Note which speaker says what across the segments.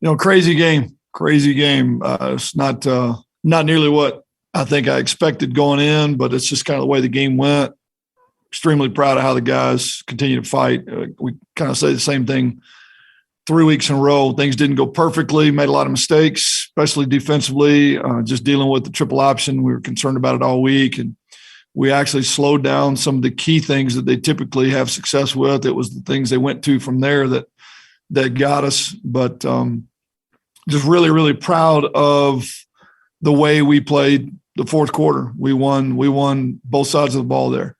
Speaker 1: Crazy game. It's not nearly what I think I expected going in, but it's just kind of the way the game went. Extremely proud of how the guys continue to fight. We kind of say the same thing 3 weeks in a row. Things didn't go perfectly, made a lot of mistakes, especially defensively, just dealing with the triple option. We were concerned about it all week, and we actually slowed down some of the key things that they typically have success with. It was the things they went to from there that got us. But just really, really proud of the way we played the fourth quarter. We won both sides of the ball there.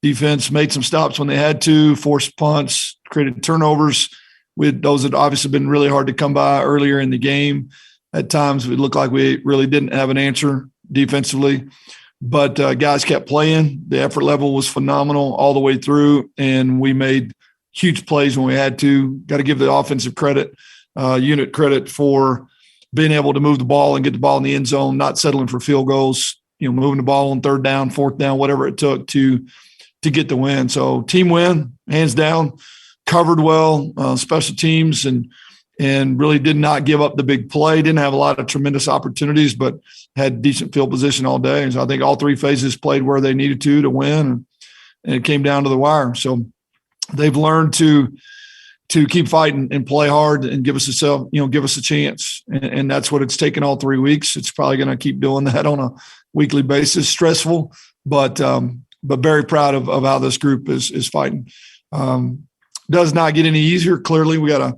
Speaker 1: Defense made some stops when they had to, forced punts, created turnovers. Those had obviously been really hard to come by earlier in the game. At times, it looked like we really didn't have an answer defensively. But guys kept playing. The effort level was phenomenal all the way through, and we made huge plays when we had to. Got to give the offensive unit credit for being able to move the ball and get the ball in the end zone, not settling for field goals, moving the ball on third down, fourth down, whatever it took to get the win. So team win, hands down, covered well, special teams, and really did not give up the big play. Didn't have a lot of tremendous opportunities, but had decent field position all day. And so I think all three phases played where they needed to win, and it came down to the wire. So they've learned to keep fighting and play hard and give us a chance. And that's what it's taken all 3 weeks. It's probably going to keep doing that on a weekly basis. Stressful, but very proud of how this group is fighting. Does not get any easier. Clearly, we got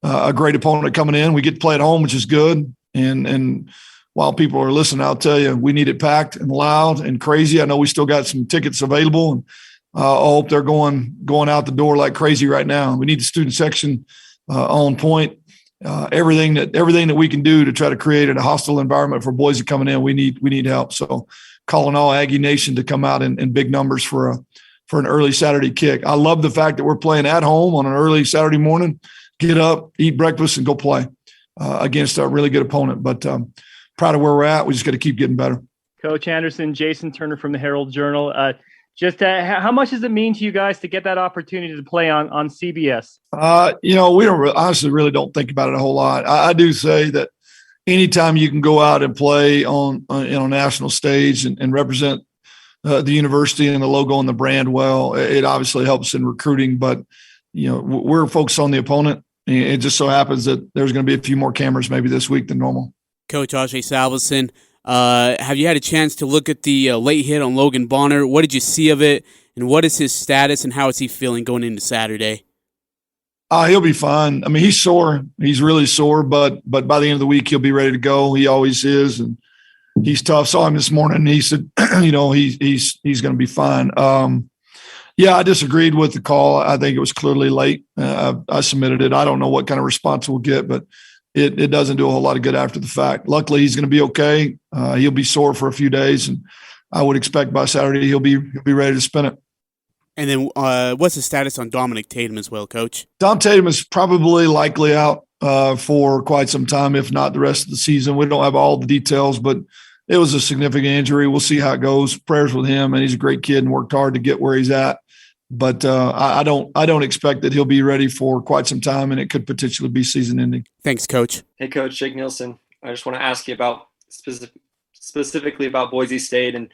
Speaker 1: a great opponent coming in. We get to play at home, which is good. And while people are listening, I'll tell you, we need it packed and loud and crazy. I know we still got some tickets available, and I hope they're going out the door like crazy right now. We need the student section on point. Everything that we can do to try to create a hostile environment for Boise coming in, we need help. So calling all Aggie Nation to come out in big numbers for an early Saturday kick. I love the fact that we're playing at home on an early Saturday morning. Get up, eat breakfast, and go play against a really good opponent. But proud of where we're at. We just got to keep getting better.
Speaker 2: Coach Anderson, Jason Turner from the Herald Journal. How much does it mean to you guys to get that opportunity to play on CBS?
Speaker 1: We honestly really don't think about it a whole lot. I do say that anytime you can go out and play on a national stage and represent the university and the logo and the brand well, it obviously helps in recruiting. But we're focused on the opponent. It just so happens that there's going to be a few more cameras maybe this week than normal.
Speaker 3: Coach Ajay Salveson, have you had a chance to look at the late hit on Logan Bonner? What did you see of it, and what is his status, and how is he feeling going into Saturday?
Speaker 1: He'll be fine. I mean, he's sore. He's really sore, but by the end of the week, he'll be ready to go. He always is, and he's tough. Saw him this morning. And he said, he's going to be fine. Yeah, I disagreed with the call. I think it was clearly late. I submitted it. I don't know what kind of response we'll get, but it doesn't do a whole lot of good after the fact. Luckily, he's going to be okay. He'll be sore for a few days, and I would expect by Saturday he'll be ready to spin it.
Speaker 3: And then what's the status on Dominic Tatum as well, Coach?
Speaker 1: Dom Tatum is probably likely out for quite some time, if not the rest of the season. We don't have all the details, but it was a significant injury. We'll see how it goes. Prayers with him, and he's a great kid and worked hard to get where he's at. But I don't expect that he'll be ready for quite some time, and it could potentially be season-ending.
Speaker 3: Thanks, Coach.
Speaker 4: Hey, Coach, Jake Nielsen. I just want to ask you about specifically about Boise State, and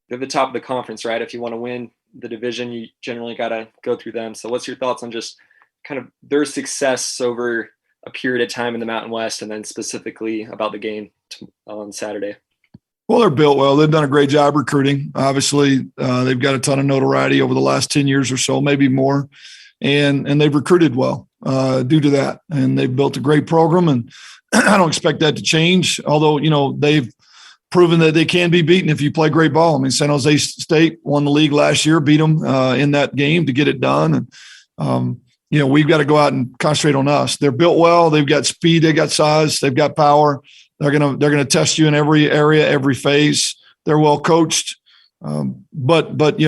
Speaker 4: they're the top of the conference, right? If you want to win the division, you generally got to go through them. So what's your thoughts on just kind of their success over a period of time in the Mountain West, and then specifically about the game on Saturday?
Speaker 1: Well, they're built well. They've done a great job recruiting. Obviously, they've got a ton of notoriety over the last 10 years or so, maybe more. And they've recruited well due to that. And they've built a great program, and I don't expect that to change, although, they've proven that they can be beaten if you play great ball. I mean, San Jose State won the league last year, beat them in that game to get it done. And, we've got to go out and concentrate on us. They're built well. They've got speed. They've got size. They've got power. They're gonna test you in every area, every phase. They're well coached, but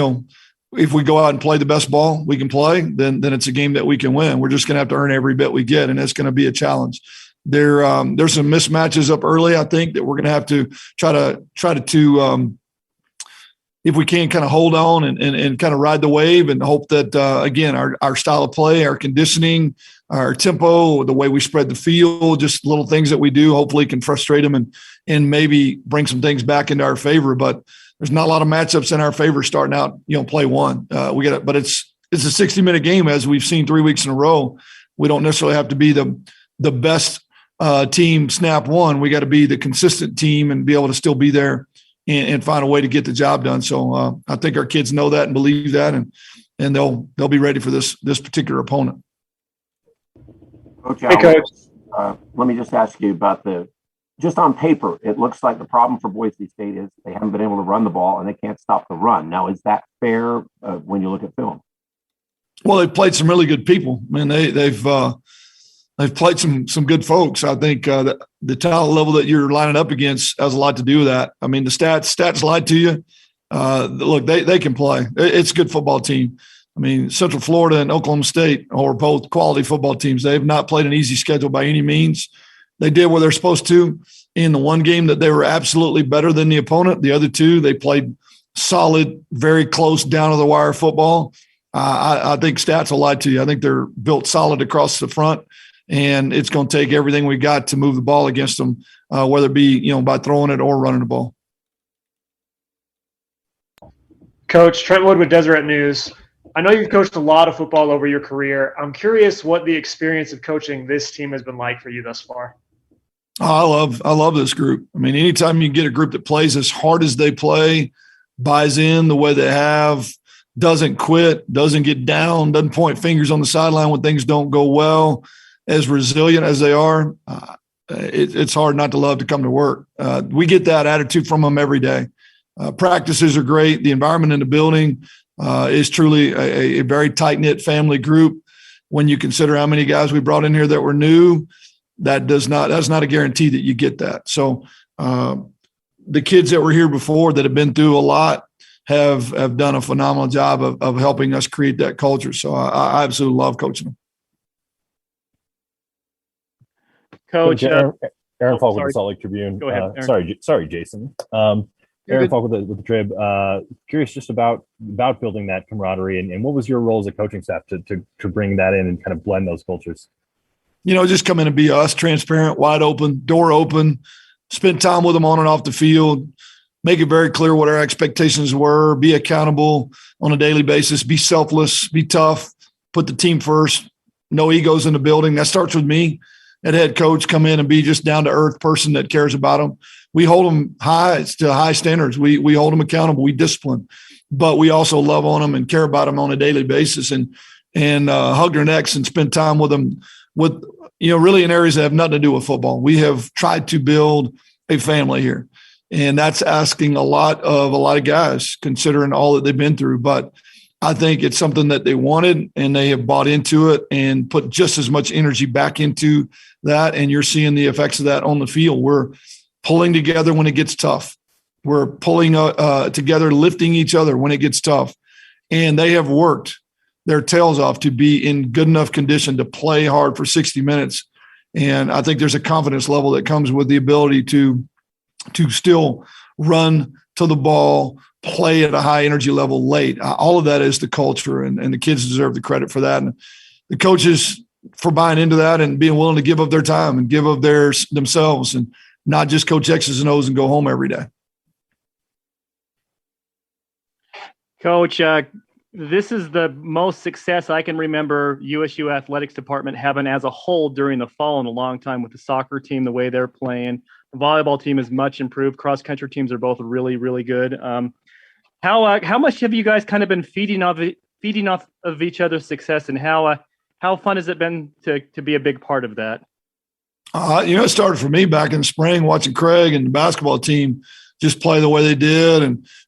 Speaker 1: if we go out and play the best ball we can play, then it's a game that we can win. We're just gonna have to earn every bit we get, and it's gonna be a challenge. There's some mismatches up early, I think, that we're gonna have to try to if we can kind of hold on and kind of ride the wave and hope that again our style of play, our conditioning, our tempo, the way we spread the field, just little things that we do, hopefully can frustrate them and maybe bring some things back into our favor. But there's not a lot of matchups in our favor starting out, play one. But it's a 60-minute game, as we've seen 3 weeks in a row. We don't necessarily have to be the best team snap one. We got to be the consistent team and be able to still be there and find a way to get the job done. So I think our kids know that and believe that, and they'll be ready for this particular opponent.
Speaker 5: Coach,
Speaker 2: hey, Coach.
Speaker 5: Let me just ask you about just on paper, it looks like the problem for Boise State is they haven't been able to run the ball and they can't stop the run. Now, is that fair when you look at film?
Speaker 1: Well, they've played some really good people. I mean, they've played some good folks. I think the talent level that you're lining up against has a lot to do with that. I mean, the stats lied to you. Look, they can play. It's a good football team. I mean, Central Florida and Oklahoma State are both quality football teams. They have not played an easy schedule by any means. They did what they're supposed to in the one game that they were absolutely better than the opponent. The other two, they played solid, very close, down-to-the-wire football. I think stats will lie to you. I think they're built solid across the front, and it's going to take everything we got to move the ball against them, whether it be by throwing it or running the ball.
Speaker 6: Coach, Trent Wood with Deseret News. I know you've coached a lot of football over your career. I'm curious what the experience of coaching this team has been like for you thus far.
Speaker 1: I love this group. I mean, anytime you get a group that plays as hard as they play, buys in the way they have, doesn't quit, doesn't get down, doesn't point fingers on the sideline when things don't go well, as resilient as they are, it's hard not to love to come to work. We get that attitude from them every day. Practices are great. The environment in the building is truly a very tight-knit family group. When you consider how many guys we brought in here that were new, that's not a guarantee that you get that. So the kids that were here before that have been through a lot have done a phenomenal job of helping us create that culture. So I absolutely love coaching them.
Speaker 2: Coach,
Speaker 7: Aaron Falk
Speaker 2: sorry.
Speaker 7: with the Salt Lake Tribune.
Speaker 2: Go ahead, Aaron.
Speaker 7: Sorry, Jason. Aaron Falk with the Trib. Curious just about building that camaraderie and what was your role as a coaching staff to bring that in and kind of blend those cultures?
Speaker 1: Just come in and be us, transparent, wide open, door open, spend time with them on and off the field, make it very clear what our expectations were, be accountable on a daily basis, be selfless, be tough, put the team first, no egos in the building. That starts with me. At head coach, come in and be just down to earth person that cares about them. We hold them to high standards. We hold them accountable. We discipline, but we also love on them and care about them on a daily basis and hug their necks and spend time with them with, really in areas that have nothing to do with football. We have tried to build a family here, and that's asking a lot of guys considering all that they've been through. But I think it's something that they wanted, and they have bought into it and put just as much energy back into that. And you're seeing the effects of that on the field. We're pulling together when it gets tough. We're pulling together, lifting each other when it gets tough. And they have worked their tails off to be in good enough condition to play hard for 60 minutes. And I think there's a confidence level that comes with the ability to still run to the ball, play at a high energy level late. All of that is the culture, and the kids deserve the credit for that. And the coaches for buying into that and being willing to give up their time and give up themselves and not just coach X's and O's and go home every day.
Speaker 2: Coach, this is the most success I can remember USU athletics department having as a whole during the fall in a long time, with the soccer team, the way they're playing. The volleyball team is much improved. Cross country teams are both really, really good. How much have you guys kind of been feeding off of each other's success, and how fun has it been to be a big part of that?
Speaker 1: It started for me back in the spring, watching Craig and the basketball team just play the way they did,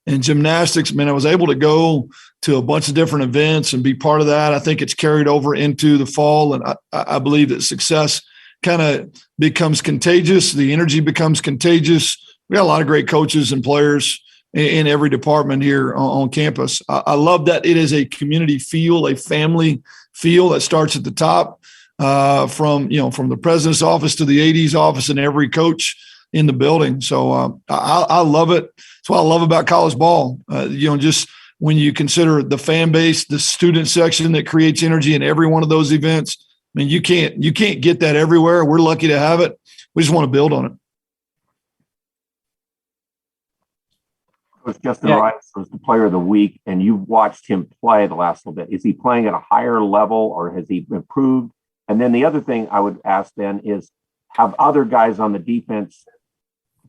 Speaker 1: and gymnastics. I was able to go to a bunch of different events and be part of that. I think it's carried over into the fall, and I believe that success kind of becomes contagious. The energy becomes contagious. We got a lot of great coaches and players in every department here on campus. I love that it is a community feel, a family feel that starts at the top, from the president's office to the AD's office and every coach in the building. So I love it. That's what I love about college ball. Just when you consider the fan base, the student section that creates energy in every one of those events, mean, you can't get that everywhere. We're lucky to have it. We just want to build on it.
Speaker 5: Coach Justin Rice was the player of the week, and you've watched him play the last little bit. Is he playing at a higher level, or has he improved? And then the other thing I would ask then is, have other guys on the defense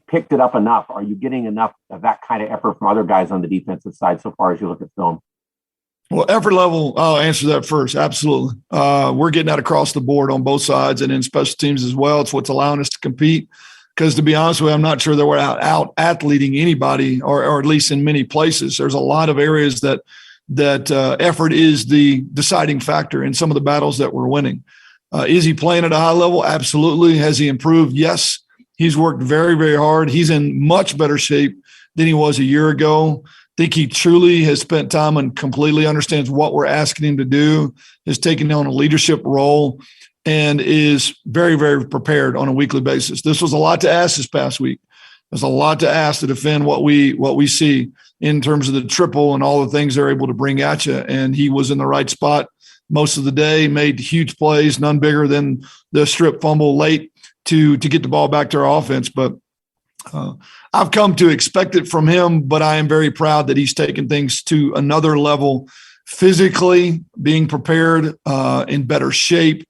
Speaker 5: picked it up enough? Are you getting enough of that kind of effort from other guys on the defensive side so far as you look at film?
Speaker 1: Well, effort level, I'll answer that first. Absolutely. We're getting that across the board on both sides and in special teams as well. It's what's allowing us to compete. Because to be honest with you, I'm not sure that we're out athleting anybody, or at least in many places. There's a lot of areas that effort is the deciding factor in some of the battles that we're winning. Is he playing at a high level? Absolutely. Has he improved? Yes. He's worked very, very hard. He's in much better shape than he was a year ago. I think he truly has spent time and completely understands what we're asking him to do, is taking on a leadership role, and is very, very prepared on a weekly basis. This was a lot to ask this past week. There's a lot to ask to defend what we see in terms of the triple and all the things they're able to bring at you. And he was in the right spot most of the day, made huge plays, none bigger than the strip fumble late to get the ball back to our offense. But I've come to expect it from him, but I am very proud that he's taken things to another level, physically being prepared, in better shape,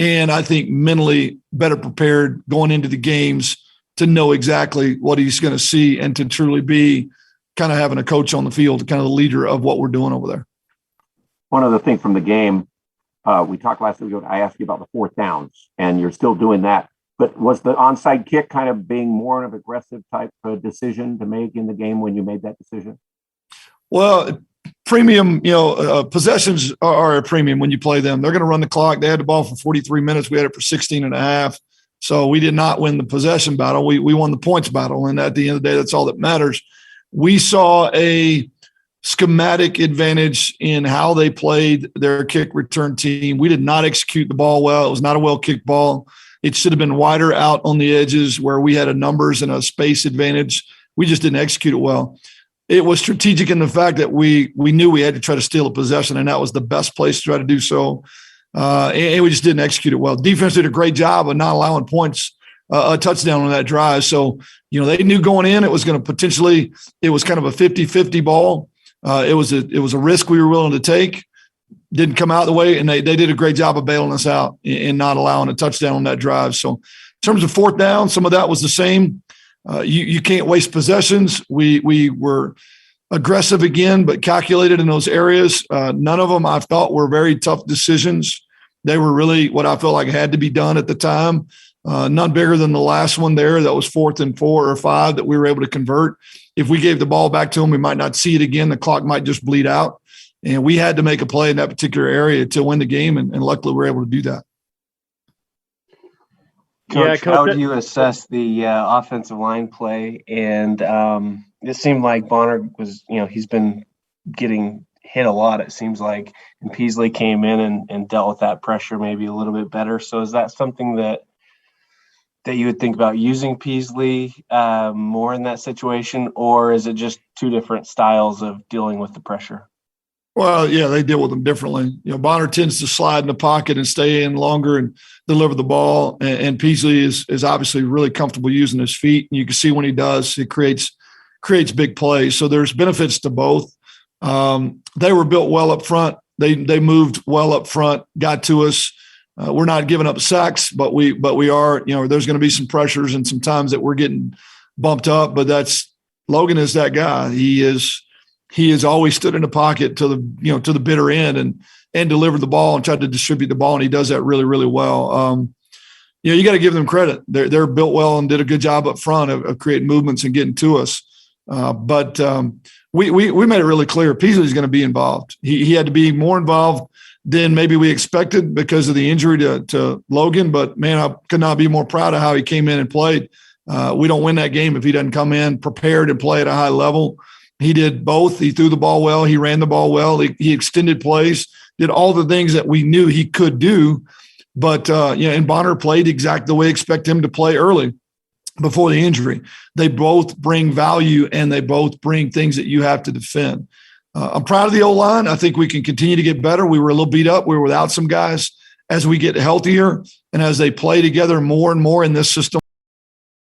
Speaker 1: and I think mentally better prepared going into the games to know exactly what he's going to see and to truly be kind of having a coach on the field, kind of the leader of what we're doing over there.
Speaker 5: One other thing from the game, we talked last week, I asked you about the fourth downs, and you're still doing that. But was the onside kick kind of being more of an aggressive type of decision to make in the game when you made that decision?
Speaker 1: Well, premium, possessions are a premium when you play them. They're going to run the clock. They had the ball for 43 minutes. We had it for 16 and a half. So we did not win the possession battle. We won the points battle. And at the end of the day, that's all that matters. We saw a schematic advantage in how they played their kick return team. We did not execute the ball well. It was not a well-kicked ball. It should have been wider out on the edges where we had a numbers and a space advantage. We just didn't execute it well. It was strategic in the fact that we knew we had to try to steal a possession, and that was the best place to try to do so. And we just didn't execute it well. Defense did a great job of not allowing points, a touchdown on that drive. So, they knew going in it was going to potentially – it was kind of a 50-50 ball. It was a risk we were willing to take. Didn't come out the way, and they did a great job of bailing us out and not allowing a touchdown on that drive. So in terms of fourth down, some of that was the same. You can't waste possessions. We were aggressive again, but calculated in those areas. None of them I thought were very tough decisions. They were really what I felt like had to be done at the time. None bigger than the last one there. That was 4th and 4 or 5 that we were able to convert. If we gave the ball back to them, we might not see it again. The clock might just bleed out. And we had to make a play in that particular area to win the game, and luckily we were able to do that.
Speaker 8: Coach, how do you assess the offensive line play? And it seemed like Bonner was, he's been getting hit a lot, it seems like, and Peasley came in and dealt with that pressure maybe a little bit better. So is that something that you would think about using Peasley more in that situation, or is it just two different styles of dealing with the pressure?
Speaker 1: Well, yeah, they deal with them differently. Bonner tends to slide in the pocket and stay in longer and deliver the ball. And Peasley is obviously really comfortable using his feet. And you can see when he does, it creates big plays. So there's benefits to both. They were built well up front. They moved well up front, got to us. We're not giving up sacks, but we are. There's going to be some pressures and some times that we're getting bumped up. But Logan is that guy. He has always stood in the pocket to the bitter end and delivered the ball and tried to distribute the ball, and he does that really, really well. You got to give them credit. They're built well and did a good job up front of creating movements and getting to us. But we made it really clear Peasley's going to be involved. He had to be more involved than maybe we expected because of the injury to Logan. But, man, I could not be more proud of how he came in and played. We don't win that game if he doesn't come in prepared and play at a high level. He did both. He threw the ball well. He ran the ball well. He extended plays, did all the things that we knew he could do. But, and Bonner played exactly the way we expect him to play early before the injury. They both bring value, and they both bring things that you have to defend. I'm proud of the O-line. I think we can continue to get better. We were a little beat up. We were without some guys as we get healthier and as they play together more and more in this system